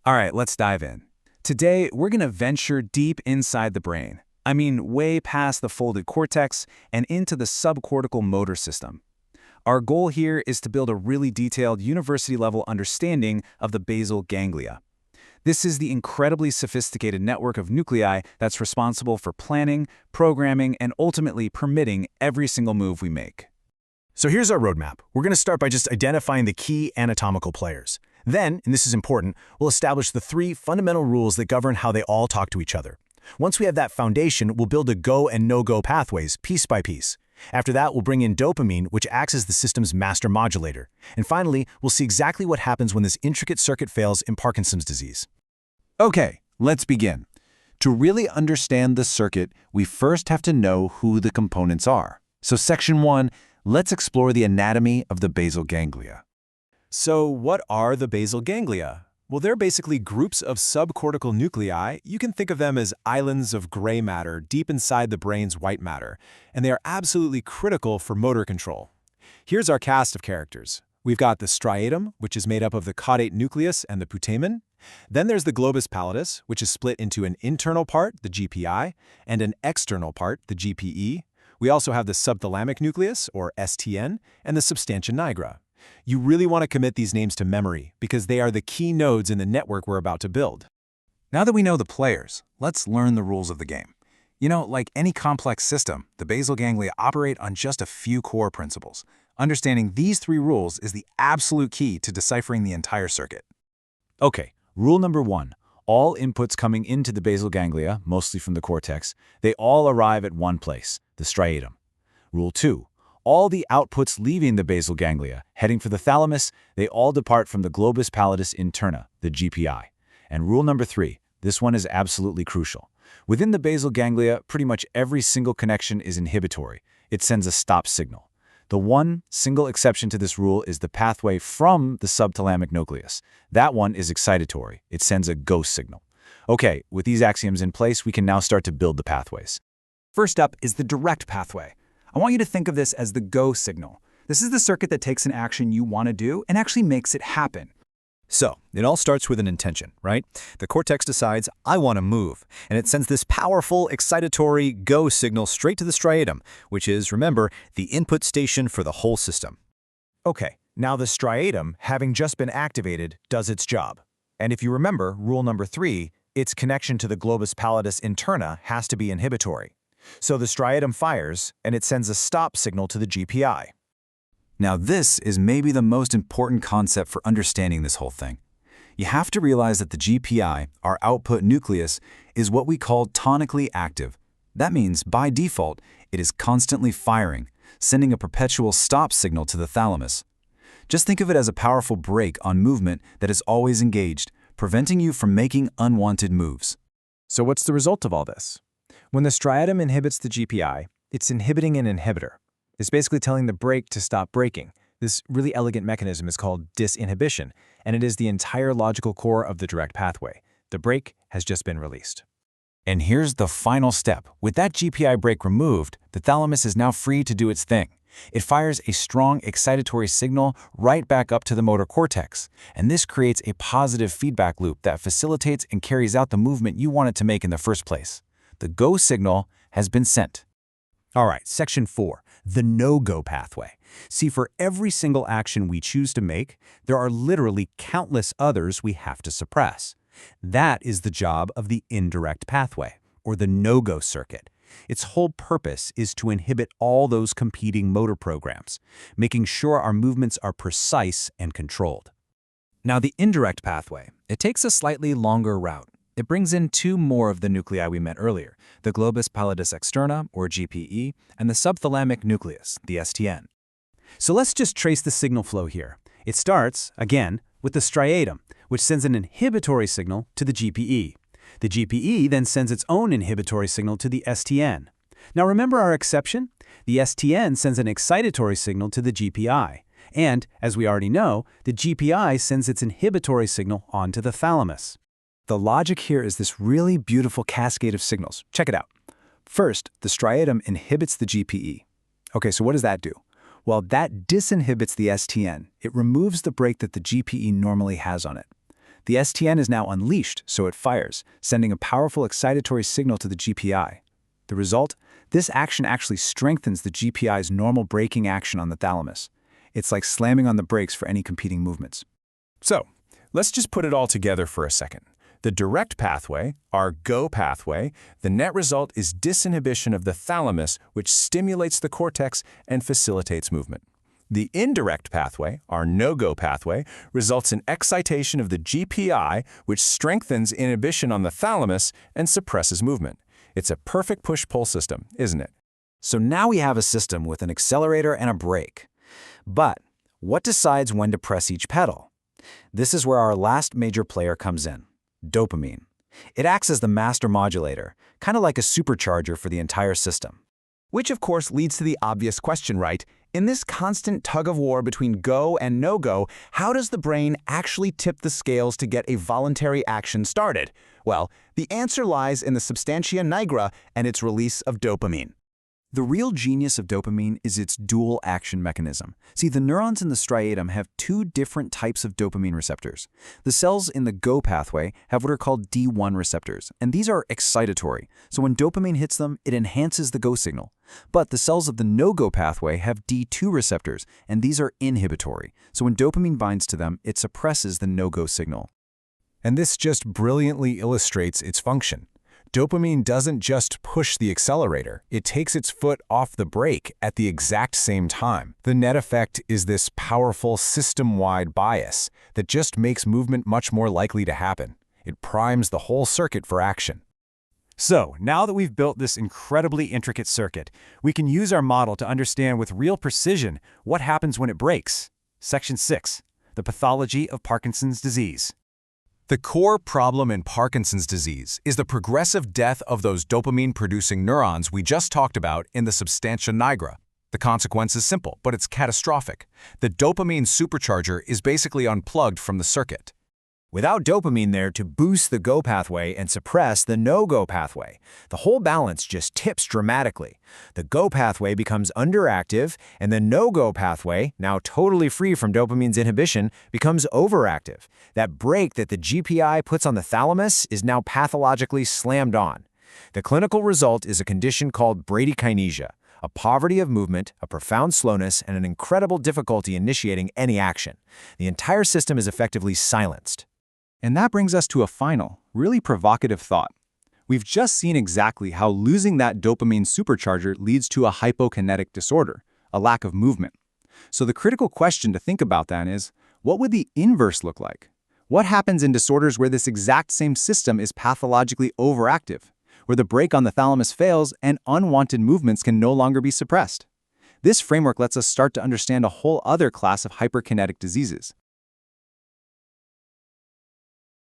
All right, let's dive in. Today, we're going to venture deep inside the brain. I mean, way past the folded cortex and into the subcortical motor system. Our goal here is to build a really detailed university-level understanding of the basal ganglia. This is the incredibly sophisticated network of nuclei that's responsible for planning, programming, and ultimately permitting every single move we make. So here's our roadmap. We're going to start by just identifying the key anatomical players. Then, and this is important, we'll establish the three fundamental rules that govern how they all talk to each other. Once we have that foundation, we'll build the go and no-go pathways piece by piece. After that, we'll bring in dopamine, which acts as the system's master modulator. And finally, we'll see exactly what happens when this intricate circuit fails in Parkinson's disease. Okay, let's begin. To really understand the circuit, we first have to know who the components are. So Section 1, let's explore the anatomy of the basal ganglia. So what are the basal ganglia? Well, they're basically groups of subcortical nuclei. You can think of them as islands of gray matter deep inside the brain's white matter, and they are absolutely critical for motor control. Here's our cast of characters. We've got the striatum, which is made up of the caudate nucleus and the putamen. Then there's the globus pallidus, which is split into an internal part, the GPI, and an external part, the GPE. We also have the subthalamic nucleus, or STN, and the substantia nigra. You really want to commit these names to memory because they are the key nodes in the network we're about to build. Now that we know the players, let's learn the rules of the game. You know, like any complex system, the basal ganglia operate on just a few core principles. Understanding these three rules is the absolute key to deciphering the entire circuit. Okay, rule number 1. All inputs coming into the basal ganglia, mostly from the cortex, they all arrive at one place, the striatum. Rule 2. All the outputs leaving the basal ganglia, heading for the thalamus, they all depart from the globus pallidus interna, the GPI. And rule number 3, this one is absolutely crucial. Within the basal ganglia, pretty much every single connection is inhibitory. It sends a stop signal. The one single exception to this rule is the pathway from the subthalamic nucleus. That one is excitatory. It sends a go signal. Okay, with these axioms in place, we can now start to build the pathways. First up is the direct pathway. I want you to think of this as the go signal. This is the circuit that takes an action you want to do and actually makes it happen. So, it all starts with an intention, right? The cortex decides, I want to move, and it sends this powerful, excitatory go signal straight to the striatum, which is, remember, the input station for the whole system. Okay, now the striatum, having just been activated, does its job. And if you remember, rule number 3, its connection to the globus pallidus interna has to be inhibitory. So the striatum fires, and it sends a stop signal to the GPI. Now this is maybe the most important concept for understanding this whole thing. You have to realize that the GPI, our output nucleus, is what we call tonically active. That means, by default, it is constantly firing, sending a perpetual stop signal to the thalamus. Just think of it as a powerful brake on movement that is always engaged, preventing you from making unwanted moves. So what's the result of all this? When the striatum inhibits the GPI, it's inhibiting an inhibitor. It's basically telling the brake to stop braking. This really elegant mechanism is called disinhibition, and it is the entire logical core of the direct pathway. The brake has just been released. And here's the final step. With that GPI brake removed, the thalamus is now free to do its thing. It fires a strong excitatory signal right back up to the motor cortex, and this creates a positive feedback loop that facilitates and carries out the movement you wanted to make in the first place. The go signal has been sent. All right, Section 4, the no-go pathway. See, for every single action we choose to make, there are literally countless others we have to suppress. That is the job of the indirect pathway, or the no-go circuit. Its whole purpose is to inhibit all those competing motor programs, making sure our movements are precise and controlled. Now, the indirect pathway, it takes a slightly longer route. It brings in two more of the nuclei we met earlier, the globus pallidus externa, or GPE, and the subthalamic nucleus, the STN. So let's just trace the signal flow here. It starts, again, with the striatum, which sends an inhibitory signal to the GPE. The GPE then sends its own inhibitory signal to the STN. Now remember our exception? The STN sends an excitatory signal to the GPI. And, as we already know, the GPI sends its inhibitory signal onto the thalamus. The logic here is this really beautiful cascade of signals. Check it out. First, the striatum inhibits the GPE. Okay, so what does that do? Well, that disinhibits the STN. It removes the brake that the GPE normally has on it. The STN is now unleashed, so it fires, sending a powerful excitatory signal to the GPI. The result? This action actually strengthens the GPI's normal braking action on the thalamus. It's like slamming on the brakes for any competing movements. So, let's just put it all together for a second. The direct pathway, our GO pathway, the net result is disinhibition of the thalamus, which stimulates the cortex and facilitates movement. The indirect pathway, our no-go pathway, results in excitation of the GPI, which strengthens inhibition on the thalamus and suppresses movement. It's a perfect push-pull system, isn't it? So now we have a system with an accelerator and a brake. But what decides when to press each pedal? This is where our last major player comes in: dopamine. It acts as the master modulator, kind of like a supercharger for the entire system. Which of course leads to the obvious question, right? In this constant tug-of-war between go and no-go, how does the brain actually tip the scales to get a voluntary action started? Well, the answer lies in the substantia nigra and its release of dopamine. The real genius of dopamine is its dual action mechanism. See, the neurons in the striatum have two different types of dopamine receptors. The cells in the GO pathway have what are called D1 receptors, and these are excitatory. So when dopamine hits them, it enhances the GO signal. But the cells of the no-GO pathway have D2 receptors, and these are inhibitory. So when dopamine binds to them, it suppresses the no-GO signal. And this just brilliantly illustrates its function. Dopamine doesn't just push the accelerator, it takes its foot off the brake at the exact same time. The net effect is this powerful system-wide bias that just makes movement much more likely to happen. It primes the whole circuit for action. So, now that we've built this incredibly intricate circuit, we can use our model to understand with real precision what happens when it breaks. Section 6. The pathology of Parkinson's disease. The core problem in Parkinson's disease is the progressive death of those dopamine-producing neurons we just talked about in the substantia nigra. The consequence is simple, but it's catastrophic. The dopamine supercharger is basically unplugged from the circuit. Without dopamine there to boost the GO pathway and suppress the no-GO pathway, the whole balance just tips dramatically. The GO pathway becomes underactive, and the no-GO pathway, now totally free from dopamine's inhibition, becomes overactive. That brake that the GPI puts on the thalamus is now pathologically slammed on. The clinical result is a condition called bradykinesia, a poverty of movement, a profound slowness, and an incredible difficulty initiating any action. The entire system is effectively silenced. And that brings us to a final, really provocative thought. We've just seen exactly how losing that dopamine supercharger leads to a hypokinetic disorder, a lack of movement. So the critical question to think about then is, what would the inverse look like? What happens in disorders where this exact same system is pathologically overactive, where the brake on the thalamus fails and unwanted movements can no longer be suppressed? This framework lets us start to understand a whole other class of hyperkinetic diseases,